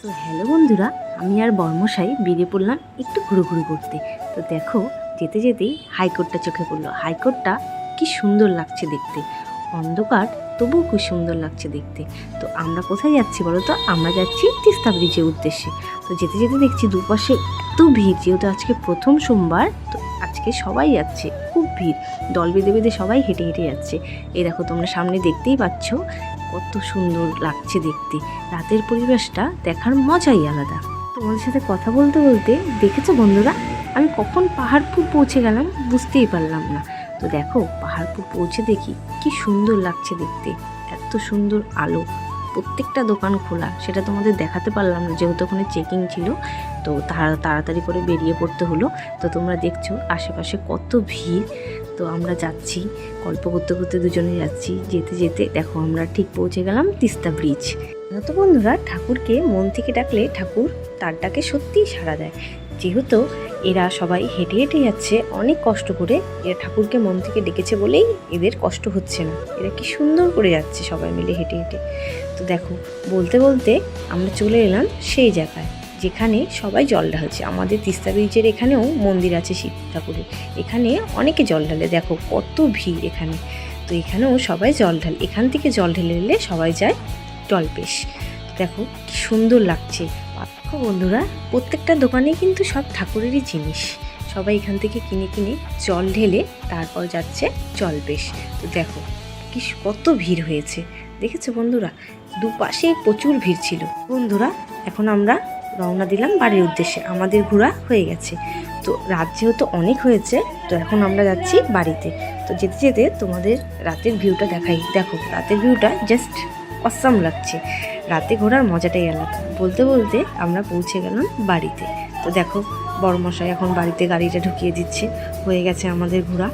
তো হ্যালো বন্ধুরা, আমি আর বর্মশাই বেরিয়ে পড়লাম একটু ঘুরোঘুরি করতে। তো দেখো, যেতে যেতেই হাইকোর্টটা চোখে পড়লো। হাইকোর্টটা কি সুন্দর লাগছে দেখতে, অন্ধকার তবুও খুব সুন্দর লাগছে দেখতে। তো আমরা কোথায় যাচ্ছি বলো তো? আমরা যাচ্ছি তিস্তা ব্রিজের উদ্দেশ্যে। তো যেতে যেতে দেখছি দুপাশে এত ভিড়, যেহেতু আজকে প্রথম সোমবার, তো আজকে সবাই যাচ্ছে, খুব ভিড়, দল বেঁধে বেঁধে সবাই হেঁটে হেঁটে যাচ্ছে। এই দেখো, তোমরা সামনে দেখতেই পাচ্ছ কত সুন্দর লাগছে দেখতে। রাতের পরিবেশটা দেখার মজাই আলাদা। তোমাদের সাথে কথা বলতে বলতে দেখেছো বন্ধুরা, আমি কখন পাহাড়পুর পৌঁছে গেলাম বুঝতেই পারলাম না। তো দেখো, পাহাড়পুর পৌঁছে দেখি কি সুন্দর লাগছে দেখতে, এত সুন্দর আলো, প্রত্যেকটা দোকান খোলা। সেটা তোমাদের দেখাতে পারলাম না যেহেতু ওখানে চেকিং ছিল, তো তাড়াতাড়ি করে বেরিয়ে পড়তে হলো। তো তোমরা দেখছো আশেপাশে কত ভিড়। তো আমরা যাচ্ছি, গল্প করতে করতে দুজনে যাচ্ছি। যেতে যেতে দেখো আমরা ঠিক পৌঁছে গেলাম তিস্তা ব্রিজ। তো বন্ধুরা, ঠাকুরকে মন থেকে ডাকলে ঠাকুর তার ডাকে সত্যিই সাড়া দেয়। যেহেতু এরা সবাই হেঁটে হেঁটে যাচ্ছে অনেক কষ্ট করে, এরা ঠাকুরকে মন থেকে ডেকেছে বলেই এদের কষ্ট হচ্ছে না। এরা কি সুন্দর করে যাচ্ছে সবাই মিলে হেঁটে হেঁটে। তো দেখো, বলতে বলতে আমরা চলে এলাম সেই জায়গায় যেখানে সবাই জল ঢালছে। আমাদের তিস্তা ব্রিজের এখানেও মন্দির আছে শিব ঠাকুরের, এখানে অনেকে জল ঢালে। দেখো কত ভিড় এখানে। তো এখানেও সবাই জল ঢালে, এখান থেকে জল ঢেলে ঢেলে সবাই যায় জলপেশ। দেখো কি সুন্দর লাগছে। দেখো বন্ধুরা, প্রত্যেকটা দোকানে কিন্তু সব ঠাকুরেরই জিনিস, সবাই এখান থেকে কিনে কিনে জল ঢেলে তারপর যাচ্ছে জলপেশ। তো দেখো কি কত ভিড় হয়েছে, দেখেছো বন্ধুরা? দুপাশে প্রচুর ভিড় ছিল। বন্ধুরা, এখন আমরা রওনা দিলাম বাড়ির উদ্দেশ্যে। আমাদের ঘোরা হয়ে গেছে। তো রাত যেহেতু অনেক হয়েছে, তো এখন আমরা যাচ্ছি বাড়িতে। তো যেতে যেতে তোমাদের রাতের ভিউটা দেখাই। দেখো রাতের ভিউটা জাস্ট অসাম লাগছে। রাতে ঘোরার মজাটাই আলাদা। বলতে বলতে আমরা পৌঁছে গেলাম বাড়িতে। তো দেখো, বড়মশাই এখন বাড়িতে গাড়িটা ঢুকিয়ে দিচ্ছে। হয়ে গেছে আমাদের ঘোরা।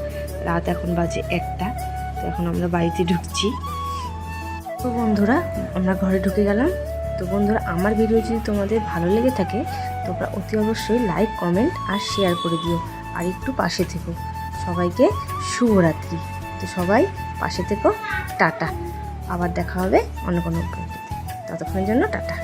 রাত এখন বাজে 1টা। তো এখন আমরা বাড়িতে ঢুকছি। তো বন্ধুরা, আমরা ঘরে ঢুকে গেলাম। তো বন্ধুরা, আমার ভিডিও যদি তোমাদের ভালো লেগে থাকে, তোমরা অতি অবশ্যই লাইক, কমেন্ট আর শেয়ার করে দিও, আর একটু পাশে থেকো। সবাইকে শুভরাত্রি। তো সবাই পাশে থেকো। টাটা। আবার দেখা হবে অন্য কোনো ভিডিওতে। ততক্ষণের জন্য টাটা।